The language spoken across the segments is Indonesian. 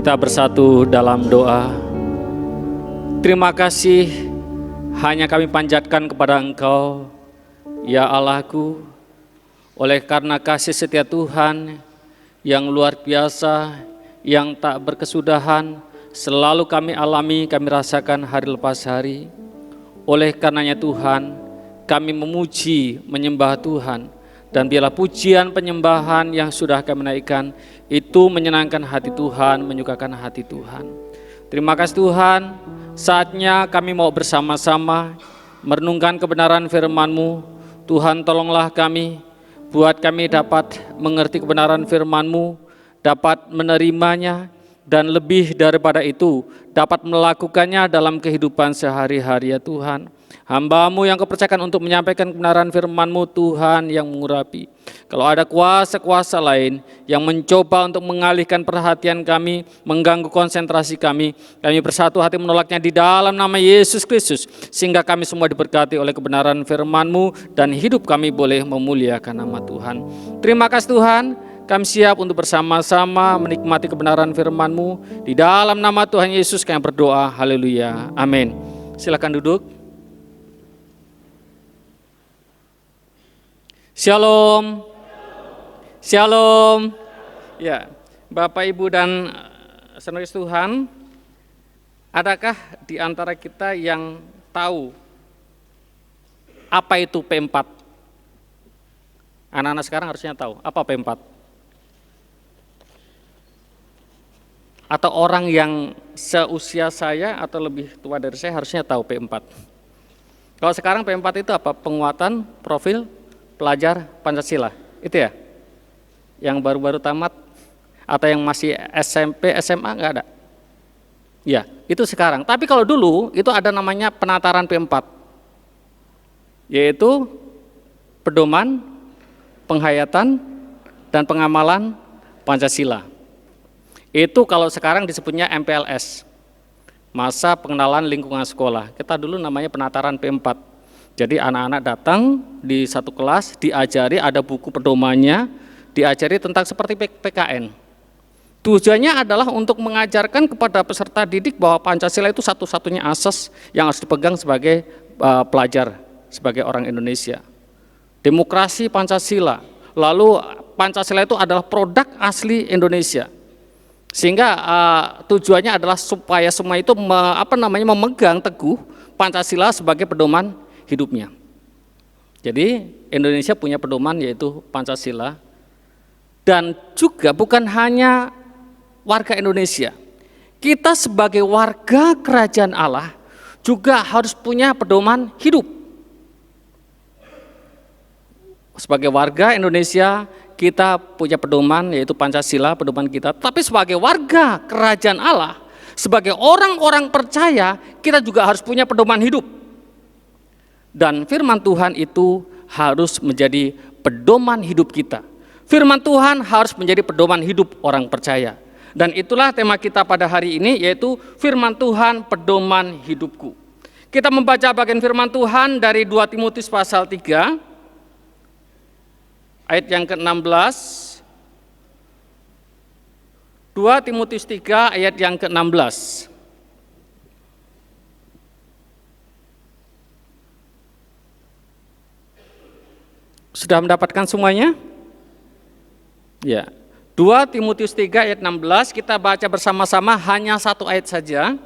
Kita bersatu dalam doa. Terima kasih hanya kami panjatkan kepada Engkau, ya Allahku, oleh karena kasih setia Tuhan yang luar biasa, yang tak berkesudahan, selalu kami alami, kami rasakan hari lepas hari. Oleh karenanya Tuhan, kami memuji, menyembah Tuhan. Dan biarlah pujian penyembahan yang sudah kami naikkan itu menyenangkan hati Tuhan, menyukakan hati Tuhan. Terima kasih Tuhan, saatnya kami mau bersama-sama merenungkan kebenaran firman-Mu. Tuhan tolonglah kami, buat kami dapat mengerti kebenaran firman-Mu, dapat menerimanya, dan lebih daripada itu dapat melakukannya dalam kehidupan sehari-hari ya Tuhan. Hamba-Mu yang Kau percayakan untuk menyampaikan kebenaran firman-Mu Tuhan yang mengurapi. Kalau ada kuasa-kuasa lain yang mencoba untuk mengalihkan perhatian kami, mengganggu konsentrasi kami bersatu hati menolaknya di dalam nama Yesus Kristus. Sehingga kami semua diberkati oleh kebenaran firman-Mu dan hidup kami boleh memuliakan nama Tuhan. Terima kasih Tuhan, kami siap untuk bersama-sama menikmati kebenaran firman-Mu. Di dalam nama Tuhan Yesus kami berdoa, haleluya, amin. Silakan duduk. Shalom. Shalom. Ya, Bapak, Ibu, dan saudara Tuhan, adakah di antara kita yang tahu apa itu P4? Anak-anak sekarang harusnya tahu apa P4. Atau orang yang seusia saya atau lebih tua dari saya harusnya tahu P4. Kalau sekarang P4 itu apa? Penguatan profil pelajar Pancasila, itu ya? Yang baru-baru tamat atau yang masih SMP, SMA nggak ada? Ya, itu sekarang. Tapi kalau dulu itu ada namanya penataran P4, yaitu pedoman, penghayatan, dan pengamalan Pancasila. Itu kalau sekarang disebutnya MPLS, masa pengenalan lingkungan sekolah. Kita dulu namanya penataran P4. Jadi anak-anak datang di satu kelas, diajari, ada buku pedomannya, diajari tentang seperti PKN. Tujuannya adalah untuk mengajarkan kepada peserta didik bahwa Pancasila itu satu-satunya asas yang harus dipegang sebagai pelajar, sebagai orang Indonesia. Demokrasi Pancasila, lalu Pancasila itu adalah produk asli Indonesia. Sehingga tujuannya adalah supaya semua itu memegang teguh Pancasila sebagai pedoman hidupnya. Jadi Indonesia punya pedoman yaitu Pancasila, dan juga bukan hanya warga Indonesia, kita sebagai warga kerajaan Allah juga harus punya pedoman hidup. Sebagai warga Indonesia kita punya pedoman yaitu Pancasila, pedoman kita. Tapi sebagai warga kerajaan Allah, sebagai orang-orang percaya, kita juga harus punya pedoman hidup. Dan firman Tuhan itu harus menjadi pedoman hidup kita. Firman Tuhan harus menjadi pedoman hidup orang percaya. Dan itulah tema kita pada hari ini, yaitu firman Tuhan pedoman hidupku. Kita membaca bagian firman Tuhan dari 2 Timotius pasal 3 ayat yang ke-16. 2 Timotius 3 ayat yang ke-16. Sudah mendapatkan semuanya? Ya. 2 Timotius 3 ayat 16, kita baca bersama-sama, hanya satu ayat saja.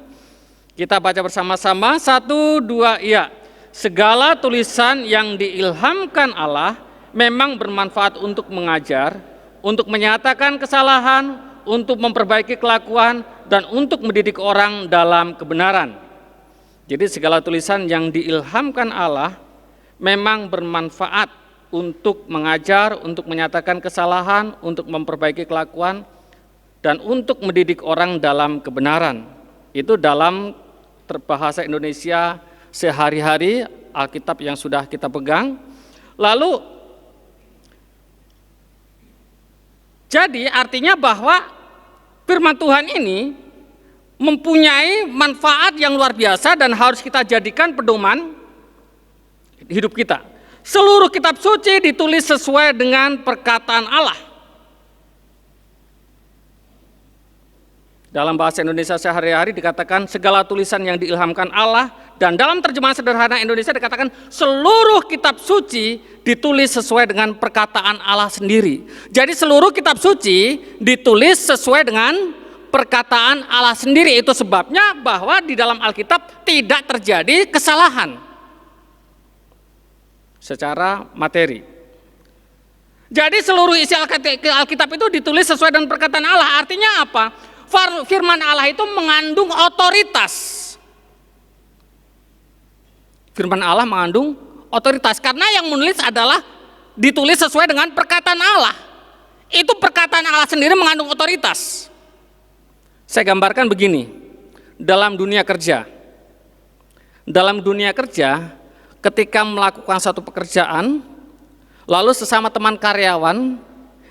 Kita baca bersama-sama, 1, 2, iya. Segala tulisan yang diilhamkan Allah memang bermanfaat untuk mengajar, untuk menyatakan kesalahan, untuk memperbaiki kelakuan, dan untuk mendidik orang dalam kebenaran. Jadi segala tulisan yang diilhamkan Allah memang bermanfaat untuk mengajar, untuk menyatakan kesalahan, untuk memperbaiki kelakuan, dan untuk mendidik orang dalam kebenaran. Itu dalam bahasa Indonesia sehari-hari, Alkitab yang sudah kita pegang. Lalu, jadi artinya bahwa firman Tuhan ini mempunyai manfaat yang luar biasa dan harus kita jadikan pedoman hidup kita. Seluruh kitab suci ditulis sesuai dengan perkataan Allah. Dalam bahasa Indonesia sehari-hari dikatakan segala tulisan yang diilhamkan Allah, dan dalam terjemahan sederhana Indonesia dikatakan seluruh kitab suci ditulis sesuai dengan perkataan Allah sendiri. Jadi seluruh kitab suci ditulis sesuai dengan perkataan Allah sendiri. Itu sebabnya bahwa di dalam Alkitab tidak terjadi kesalahan secara materi. Jadi seluruh isi Alkitab itu ditulis sesuai dengan perkataan Allah. Artinya apa? Firman Allah itu mengandung otoritas. Firman Allah mengandung otoritas karena yang menulis adalah ditulis sesuai dengan perkataan Allah. Itu perkataan Allah sendiri mengandung otoritas. Saya gambarkan begini. Dalam dunia kerja, ketika melakukan satu pekerjaan, lalu sesama teman karyawan,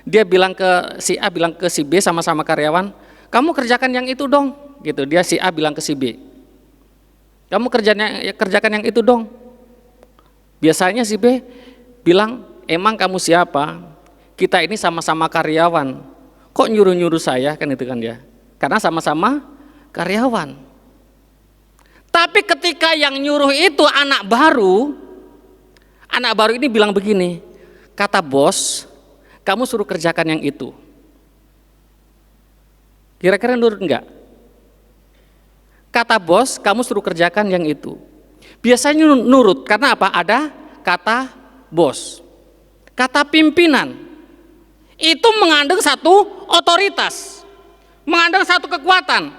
dia bilang ke si A, bilang ke si B, sama-sama karyawan, kamu kerjakan yang itu dong, gitu. Dia si A bilang ke si B, kamu kerjakan yang itu dong. Biasanya si B bilang, emang kamu siapa? Kita ini sama-sama karyawan, kok nyuruh-nyuruh saya, kan itu kan dia. Karena sama-sama karyawan. Tapi ketika yang nyuruh itu anak baru ini bilang begini, kata bos, kamu suruh kerjakan yang itu. Kira-kira nurut enggak? Kata bos, kamu suruh kerjakan yang itu. Biasanya nurut, karena apa? Ada kata bos. Kata pimpinan, itu mengandung satu otoritas, mengandung satu kekuatan.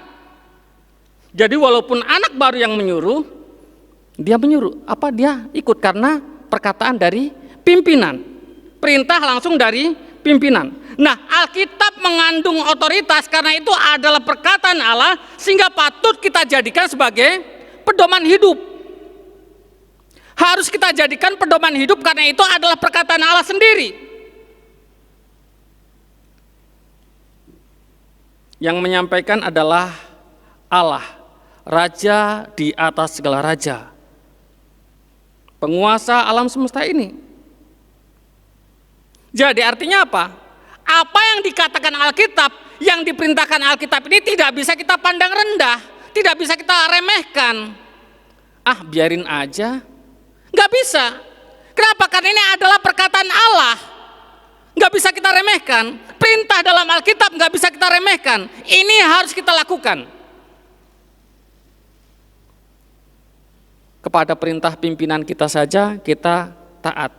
Jadi walaupun anak baru yang menyuruh, dia ikut karena perkataan dari pimpinan. Perintah langsung dari pimpinan. Nah, Alkitab mengandung otoritas karena itu adalah perkataan Allah, sehingga patut kita jadikan sebagai pedoman hidup. Harus kita jadikan pedoman hidup karena itu adalah perkataan Allah sendiri. Yang menyampaikan adalah Allah, Raja di atas segala raja, penguasa alam semesta ini. Jadi artinya apa? Apa yang dikatakan Alkitab, yang diperintahkan Alkitab ini tidak bisa kita pandang rendah, tidak bisa kita remehkan. Ah, biarin aja. Nggak bisa. Kenapa? Karena ini adalah perkataan Allah. Nggak bisa kita remehkan. Perintah dalam Alkitab nggak bisa kita remehkan. Ini harus kita lakukan. Kepada perintah pimpinan kita saja kita taat.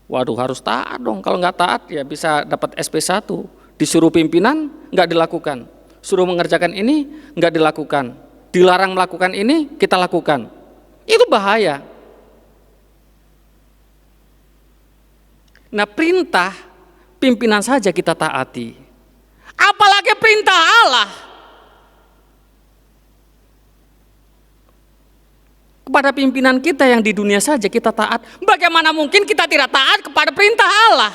Waduh, harus taat dong. Kalau nggak taat ya bisa dapat SP1. Disuruh pimpinan nggak dilakukan. Suruh mengerjakan ini nggak dilakukan. Dilarang melakukan ini kita lakukan. Itu bahaya. Nah, perintah pimpinan saja kita taati. Apalagi perintah Allah. Kepada pimpinan kita yang di dunia saja kita taat, bagaimana mungkin kita tidak taat kepada perintah Allah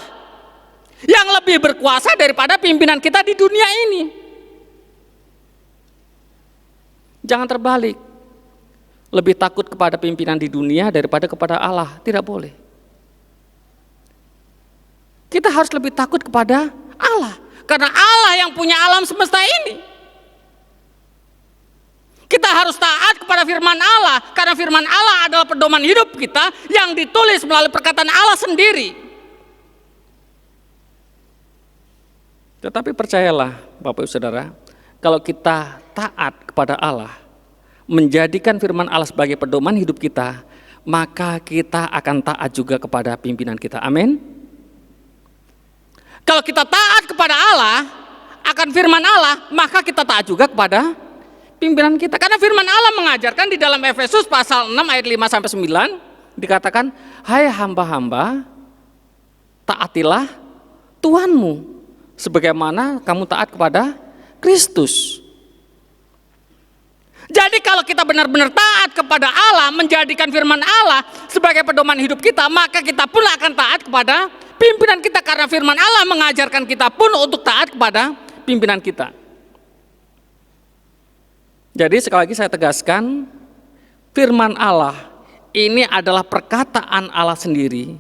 yang lebih berkuasa daripada pimpinan kita di dunia ini? Jangan terbalik, lebih takut kepada pimpinan di dunia daripada kepada Allah, tidak boleh. Kita harus lebih takut kepada Allah, karena Allah yang punya alam semesta ini. Kita harus taat kepada firman Allah, karena firman Allah adalah pedoman hidup kita yang ditulis melalui perkataan Allah sendiri. Tetapi percayalah Bapak Ibu Saudara, kalau kita taat kepada Allah, menjadikan firman Allah sebagai pedoman hidup kita, maka kita akan taat juga kepada pimpinan kita. Amin. Kalau kita taat kepada Allah, akan firman Allah, maka kita taat juga kepada pimpinan kita. Karena firman Allah mengajarkan di dalam Efesus pasal 6 ayat 5-9 dikatakan, hai hamba-hamba, taatilah Tuhanmu sebagaimana kamu taat kepada Kristus. Jadi kalau kita benar-benar taat kepada Allah, menjadikan firman Allah sebagai pedoman hidup kita, maka kita pun akan taat kepada pimpinan kita, karena firman Allah mengajarkan kita pun untuk taat kepada pimpinan kita. Jadi sekali lagi saya tegaskan, firman Allah ini adalah perkataan Allah sendiri.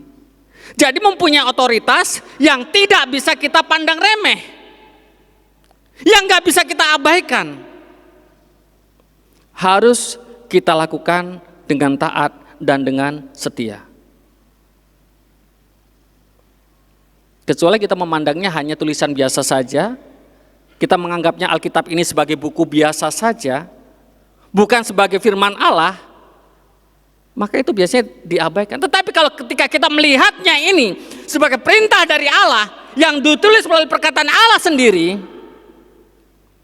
Jadi mempunyai otoritas yang tidak bisa kita pandang remeh. yang gak bisa kita abaikan. Harus kita lakukan dengan taat dan dengan setia. Kecuali kita memandangnya hanya tulisan biasa saja, kita menganggapnya Alkitab ini sebagai buku biasa saja, bukan sebagai firman Allah, maka itu biasanya diabaikan. Tetapi kalau ketika kita melihatnya ini sebagai perintah dari Allah yang ditulis melalui perkataan Allah sendiri,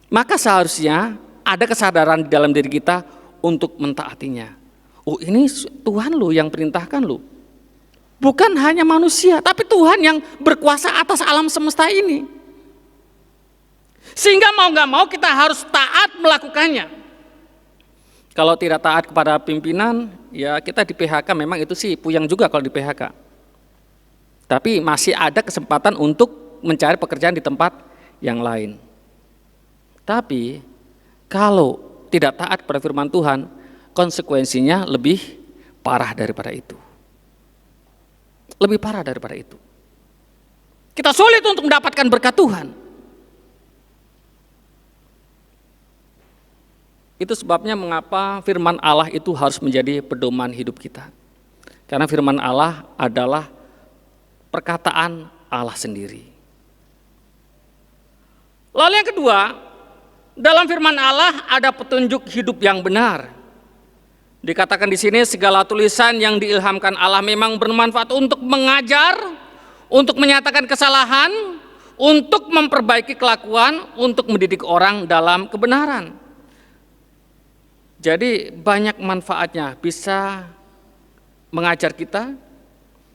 maka seharusnya ada kesadaran di dalam diri kita untuk mentaatinya. Oh, ini Tuhan lo yang perintahkan lo. Bukan hanya manusia, tapi Tuhan yang berkuasa atas alam semesta ini. Sehingga mau gak mau kita harus taat melakukannya. Kalau tidak taat kepada pimpinan, ya kita di PHK, memang itu sih puyeng juga kalau di PHK. Tapi masih ada kesempatan untuk mencari pekerjaan di tempat yang lain. Tapi kalau tidak taat kepada firman Tuhan, konsekuensinya lebih parah daripada itu. Lebih parah daripada itu. Kita sulit untuk mendapatkan berkat Tuhan. Itu sebabnya mengapa firman Allah itu harus menjadi pedoman hidup kita. Karena firman Allah adalah perkataan Allah sendiri. Lalu yang kedua, dalam firman Allah ada petunjuk hidup yang benar. Dikatakan di sini segala tulisan yang diilhamkan Allah memang bermanfaat untuk mengajar, untuk menyatakan kesalahan, untuk memperbaiki kelakuan, untuk mendidik orang dalam kebenaran. Jadi banyak manfaatnya, bisa mengajar kita,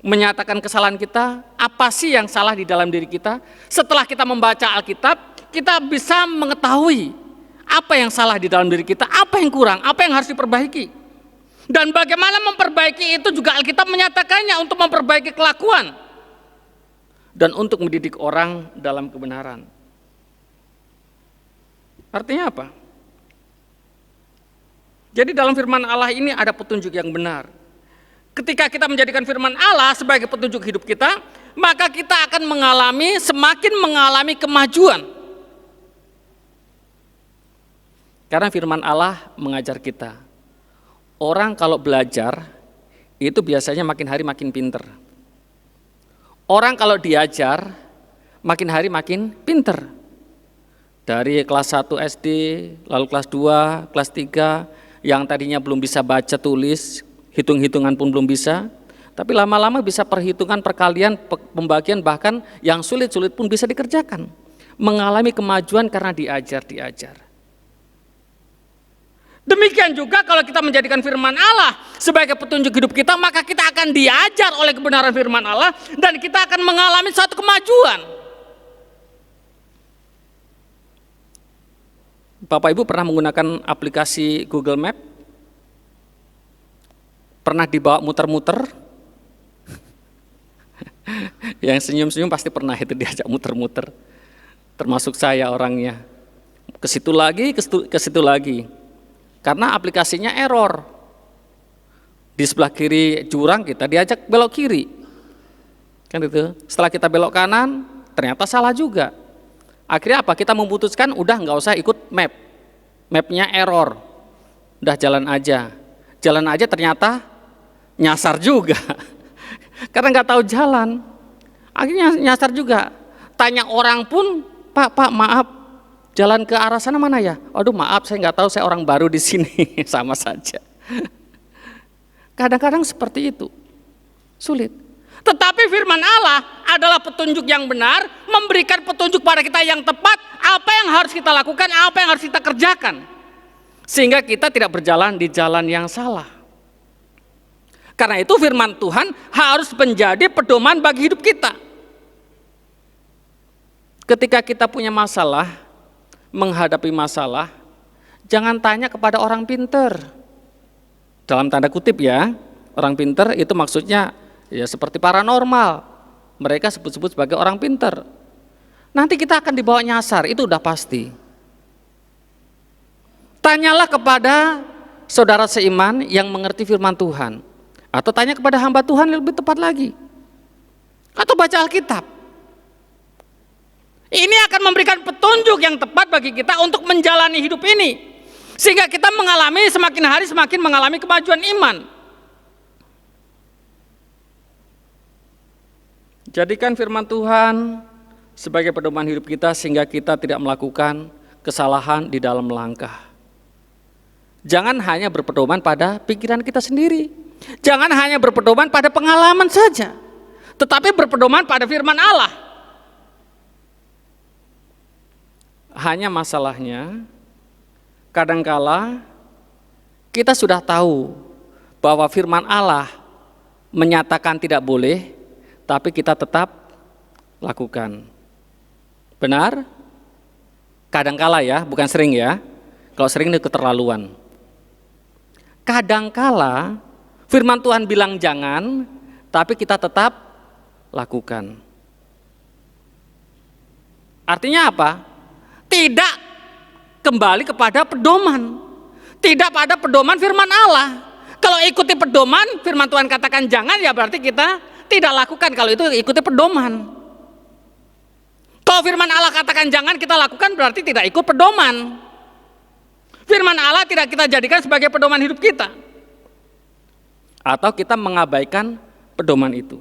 menyatakan kesalahan kita, apa sih yang salah di dalam diri kita. Setelah kita membaca Alkitab, kita bisa mengetahui apa yang salah di dalam diri kita, apa yang kurang, apa yang harus diperbaiki. Dan bagaimana memperbaiki itu juga Alkitab menyatakannya untuk memperbaiki kelakuan dan untuk mendidik orang dalam kebenaran. Artinya apa? Jadi dalam firman Allah ini ada petunjuk yang benar. Ketika kita menjadikan firman Allah sebagai petunjuk hidup kita, maka kita akan semakin mengalami kemajuan. Karena firman Allah mengajar kita. Orang kalau belajar, itu biasanya makin hari makin pinter. Orang kalau diajar, makin hari makin pinter. Dari kelas 1 SD, lalu kelas 2, kelas 3, yang tadinya belum bisa baca tulis, hitung-hitungan pun belum bisa, tapi lama-lama bisa perhitungan, perkalian, pembagian, bahkan yang sulit-sulit pun bisa dikerjakan. Mengalami kemajuan karena diajar. Demikian juga kalau kita menjadikan firman Allah sebagai petunjuk hidup kita, maka kita akan diajar oleh kebenaran firman Allah dan kita akan mengalami suatu kemajuan. Bapak Ibu pernah menggunakan aplikasi Google Map? Pernah dibawa muter-muter? Yang senyum-senyum pasti pernah itu diajak muter-muter. Termasuk saya orangnya. Ke situ lagi, ke situ lagi. Karena aplikasinya error. Di sebelah kiri jurang kita diajak belok kiri. Kan itu. Setelah kita belok kanan, ternyata salah juga. Akhirnya apa? Kita memutuskan udah nggak usah ikut map. Mapnya error. Udah jalan aja. Jalan aja ternyata nyasar juga. Karena nggak tahu jalan. Akhirnya nyasar juga. Tanya orang pun, Pak maaf. Jalan ke arah sana mana ya? Aduh maaf, saya nggak tahu, saya orang baru di sini. Sama saja. Kadang-kadang seperti itu, sulit. Tetapi firman Allah adalah petunjuk yang benar, memberikan petunjuk pada kita yang tepat, apa yang harus kita lakukan, apa yang harus kita kerjakan. Sehingga kita tidak berjalan di jalan yang salah. Karena itu firman Tuhan harus menjadi pedoman bagi hidup kita. Ketika kita punya masalah, menghadapi masalah, jangan tanya kepada orang pinter. Dalam tanda kutip ya, orang pinter itu maksudnya ya seperti paranormal. Mereka sebut-sebut sebagai orang pinter. Nanti kita akan dibawa nyasar, itu udah pasti. Tanyalah kepada saudara seiman yang mengerti firman Tuhan. Atau tanya kepada hamba Tuhan yang lebih tepat lagi. Atau baca Alkitab. Ini akan memberikan petunjuk yang tepat bagi kita untuk menjalani hidup ini, sehingga kita mengalami semakin hari semakin mengalami kemajuan iman. Jadikan firman Tuhan sebagai pedoman hidup kita sehingga kita tidak melakukan kesalahan di dalam langkah. Jangan hanya berpedoman pada pikiran kita sendiri. Jangan hanya berpedoman pada pengalaman saja, tetapi berpedoman pada firman Allah. Hanya masalahnya, kadangkala kita sudah tahu bahwa firman Allah menyatakan tidak boleh, tapi kita tetap lakukan. Benar? Kadangkala ya, bukan sering ya. Kalau sering itu keterlaluan. Kadangkala firman Tuhan bilang jangan, tapi kita tetap lakukan. Artinya apa? Tidak kembali kepada pedoman. Tidak pada pedoman firman Allah. Kalau ikuti pedoman, firman Tuhan katakan jangan, ya berarti kita tidak lakukan. Kalau itu ikuti pedoman. Kalau firman Allah katakan jangan kita lakukan, berarti tidak ikut pedoman. Firman Allah tidak kita jadikan sebagai pedoman hidup kita. Atau kita mengabaikan pedoman itu.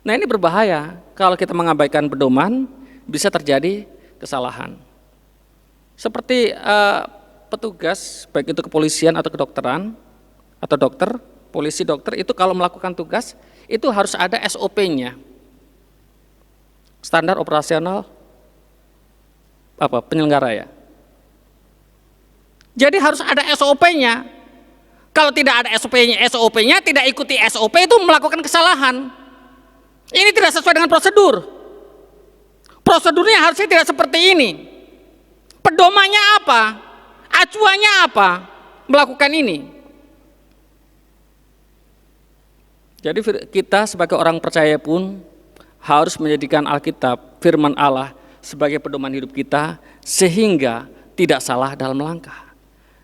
Nah, ini berbahaya. Kalau kita mengabaikan pedoman, bisa terjadi kesalahan. Seperti petugas, baik itu kepolisian atau kedokteran, atau dokter, polisi, dokter, itu kalau melakukan tugas, itu harus ada SOP-nya. Standar operasional penyelenggara ya. Jadi harus ada SOP-nya. Kalau tidak ada SOP-nya tidak ikuti SOP itu melakukan kesalahan. Ini tidak sesuai dengan prosedur. Prosedurnya harusnya tidak seperti ini. Pedomannya apa? Acuannya apa? Melakukan ini. Jadi kita sebagai orang percaya pun harus menjadikan Alkitab, firman Allah sebagai pedoman hidup kita sehingga tidak salah dalam langkah.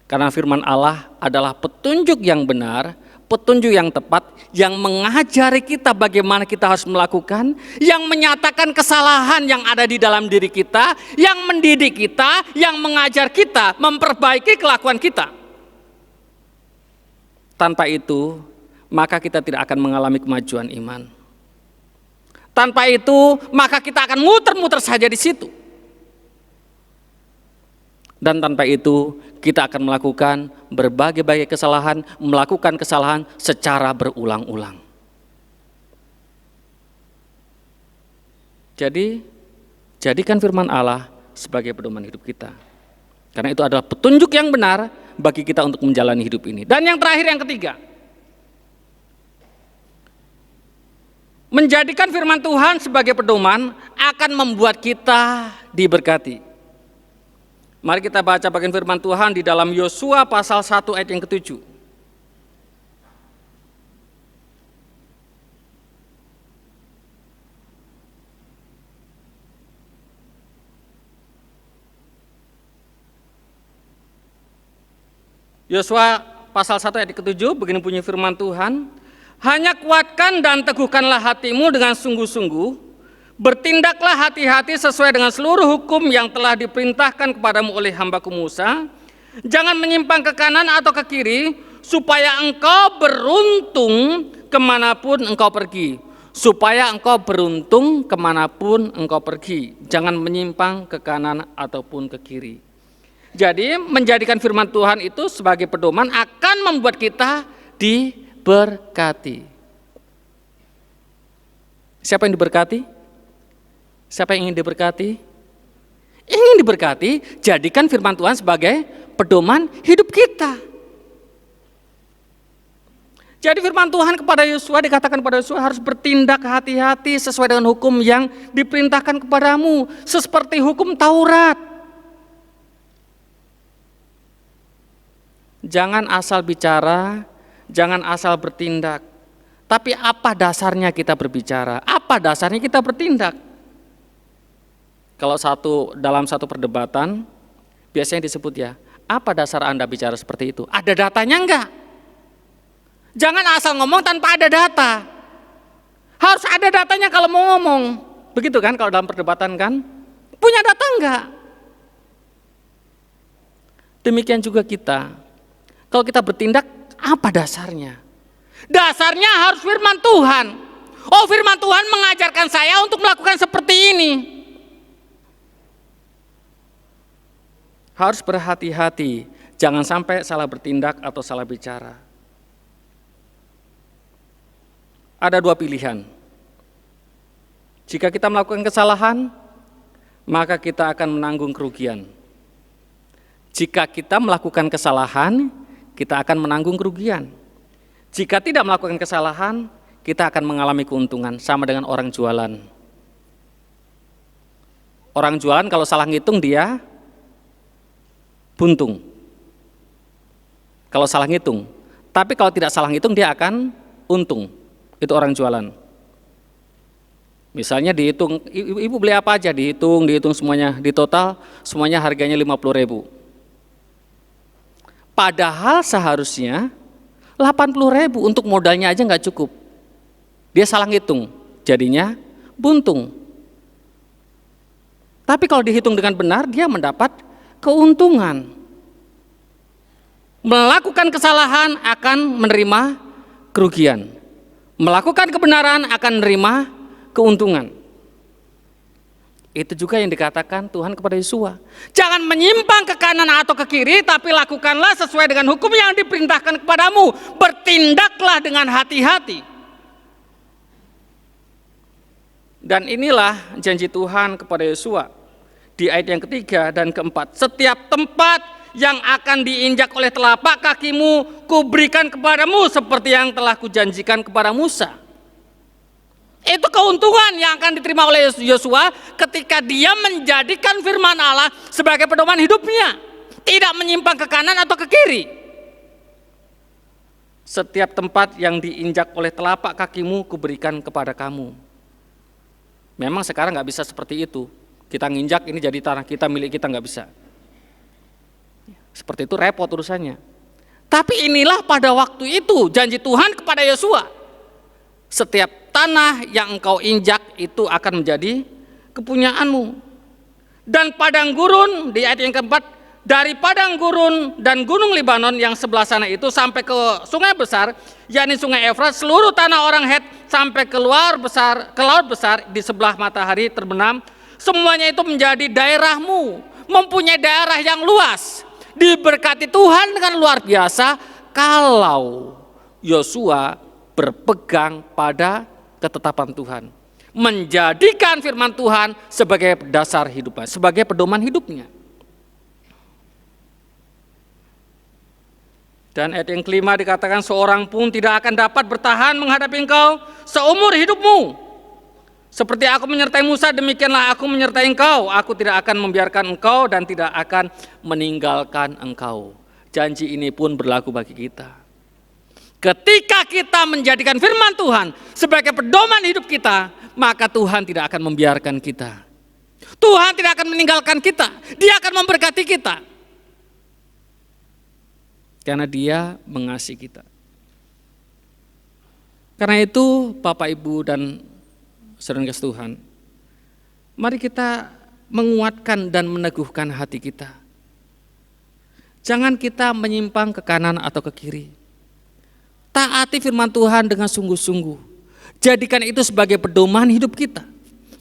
Karena firman Allah adalah petunjuk yang benar, petunjuk yang tepat, yang mengajari kita bagaimana kita harus melakukan, yang menyatakan kesalahan yang ada di dalam diri kita, yang mendidik kita, yang mengajar kita, memperbaiki kelakuan kita. Tanpa itu, maka kita tidak akan mengalami kemajuan iman. Tanpa itu, maka kita akan muter-muter saja di situ. Dan tanpa itu, kita akan melakukan berbagai-bagai kesalahan, melakukan kesalahan secara berulang-ulang. Jadi, jadikan firman Allah sebagai pedoman hidup kita. Karena itu adalah petunjuk yang benar bagi kita untuk menjalani hidup ini. Dan yang terakhir, yang ketiga, menjadikan firman Tuhan sebagai pedoman akan membuat kita diberkati. Mari kita baca bagian firman Tuhan di dalam Yosua pasal 1 ayat yang ke-7. Yosua pasal 1 ayat ke-7 begini bunyi firman Tuhan, hanya kuatkan dan teguhkanlah hatimu dengan sungguh-sungguh, bertindaklah hati-hati sesuai dengan seluruh hukum yang telah diperintahkan kepadamu oleh hambaku Musa. Jangan menyimpang ke kanan atau ke kiri, supaya engkau beruntung kemanapun engkau pergi. Supaya engkau beruntung kemanapun engkau pergi. Jangan menyimpang ke kanan ataupun ke kiri. Jadi menjadikan firman Tuhan itu sebagai pedoman akan membuat kita diberkati. Siapa yang diberkati? Siapa yang ingin diberkati? Ingin diberkati, jadikan firman Tuhan sebagai pedoman hidup kita. Jadi firman Tuhan kepada Yosua, dikatakan kepada Yosua harus bertindak hati-hati sesuai dengan hukum yang diperintahkan kepadamu, seperti hukum Taurat. Jangan asal bicara, jangan asal bertindak. Tapi apa dasarnya kita berbicara? Apa dasarnya kita bertindak? Kalau dalam satu perdebatan, biasanya disebut ya, apa dasar Anda bicara seperti itu? Ada datanya enggak? Jangan asal ngomong tanpa ada data. Harus ada datanya kalau mau ngomong. Begitu kan kalau dalam perdebatan kan? Punya data enggak? Demikian juga kita. Kalau kita bertindak, apa dasarnya? Dasarnya harus firman Tuhan. Oh, firman Tuhan mengajarkan saya untuk melakukan seperti ini. Harus berhati-hati, jangan sampai salah bertindak atau salah bicara. Ada dua pilihan. Jika kita melakukan kesalahan, maka kita akan menanggung kerugian. Jika kita melakukan kesalahan, kita akan menanggung kerugian. Jika tidak melakukan kesalahan, kita akan mengalami keuntungan, sama dengan orang jualan. Orang jualan kalau salah ngitung dia buntung. Kalau salah ngitung. Tapi kalau tidak salah ngitung dia akan untung. Itu orang jualan. Misalnya dihitung, ibu beli apa aja, dihitung semuanya, di total semuanya harganya 50.000. Padahal seharusnya 80.000, untuk modalnya aja nggak cukup. Dia salah ngitung, jadinya buntung. Tapi kalau dihitung dengan benar, dia mendapat keuntungan. Melakukan kesalahan akan menerima kerugian. Melakukan kebenaran akan menerima keuntungan. Itu juga yang dikatakan Tuhan kepada Yosua. Jangan menyimpang ke kanan atau ke kiri, tapi lakukanlah sesuai dengan hukum yang diperintahkan kepadamu. Bertindaklah dengan hati-hati. Dan inilah janji Tuhan kepada Yosua di ayat yang ketiga dan keempat. Setiap tempat yang akan diinjak oleh telapak kakimu, kuberikan kepadamu seperti yang telah kujanjikan kepada Musa. Itu keuntungan yang akan diterima oleh Yosua ketika dia menjadikan firman Allah sebagai pedoman hidupnya. Tidak menyimpang ke kanan atau ke kiri. Setiap tempat yang diinjak oleh telapak kakimu kuberikan kepada kamu. Memang sekarang nggak bisa seperti itu. Kita nginjak ini jadi tanah kita, milik kita, nggak bisa. Seperti itu repot urusannya. Tapi inilah pada waktu itu janji Tuhan kepada Yosua. Setiap tanah yang engkau injak itu akan menjadi kepunyaanmu. Dan padang gurun, di ayat yang keempat, dari padang gurun dan gunung Libanon yang sebelah sana itu sampai ke sungai besar, yakni sungai Efrat, seluruh tanah orang Het sampai ke laut besar di sebelah matahari terbenam, semuanya itu menjadi daerahmu, mempunyai daerah yang luas, diberkati Tuhan dengan luar biasa kalau Yosua berpegang pada ketetapan Tuhan, menjadikan firman Tuhan sebagai dasar hidupnya, sebagai pedoman hidupnya. Dan ayat yang kelima dikatakan, seorang pun tidak akan dapat bertahan menghadapi engkau seumur hidupmu. Seperti aku menyertai Musa, demikianlah aku menyertai engkau. Aku tidak akan membiarkan engkau dan tidak akan meninggalkan engkau. Janji ini pun berlaku bagi kita. Ketika kita menjadikan firman Tuhan sebagai pedoman hidup kita, maka Tuhan tidak akan membiarkan kita. Tuhan tidak akan meninggalkan kita. Dia akan memberkati kita. Karena Dia mengasihi kita. Karena itu Bapak Ibu dan saudara kasih Tuhan, mari kita menguatkan dan meneguhkan hati kita. Jangan kita menyimpang ke kanan atau ke kiri. Taati firman Tuhan dengan sungguh-sungguh. Jadikan itu sebagai pedoman hidup kita,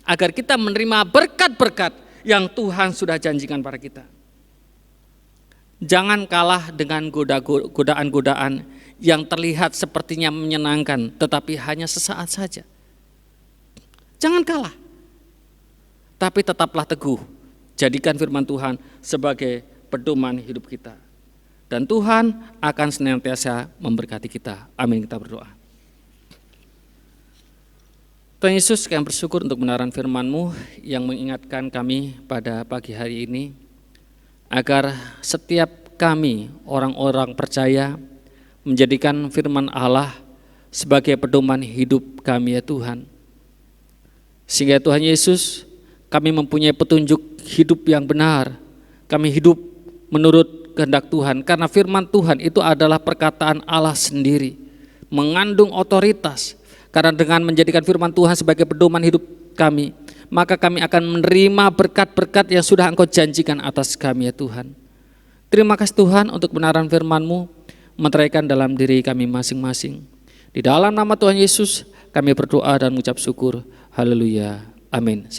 agar kita menerima berkat-berkat yang Tuhan sudah janjikan pada kita. Jangan kalah dengan godaan-godaan yang terlihat sepertinya menyenangkan, tetapi hanya sesaat saja. Jangan kalah, tapi tetaplah teguh. Jadikan firman Tuhan sebagai pedoman hidup kita. Dan Tuhan akan senantiasa memberkati kita. Amin, kita berdoa. Tuhan Yesus, kami bersyukur untuk kebenaran firman-Mu yang mengingatkan kami pada pagi hari ini, agar setiap kami orang-orang percaya menjadikan firman Allah sebagai pedoman hidup kami ya Tuhan. Sehingga Tuhan Yesus, kami mempunyai petunjuk hidup yang benar. Kami hidup menurut kehendak Tuhan, karena firman Tuhan itu adalah perkataan Allah sendiri, mengandung otoritas. Karena dengan menjadikan firman Tuhan sebagai pedoman hidup kami, maka kami akan menerima berkat-berkat yang sudah Engkau janjikan atas kami ya Tuhan. Terima kasih Tuhan untuk kebenaran firman-Mu meteraikan dalam diri kami masing-masing. Di dalam nama Tuhan Yesus kami berdoa dan mengucap syukur. Haleluya. Amin.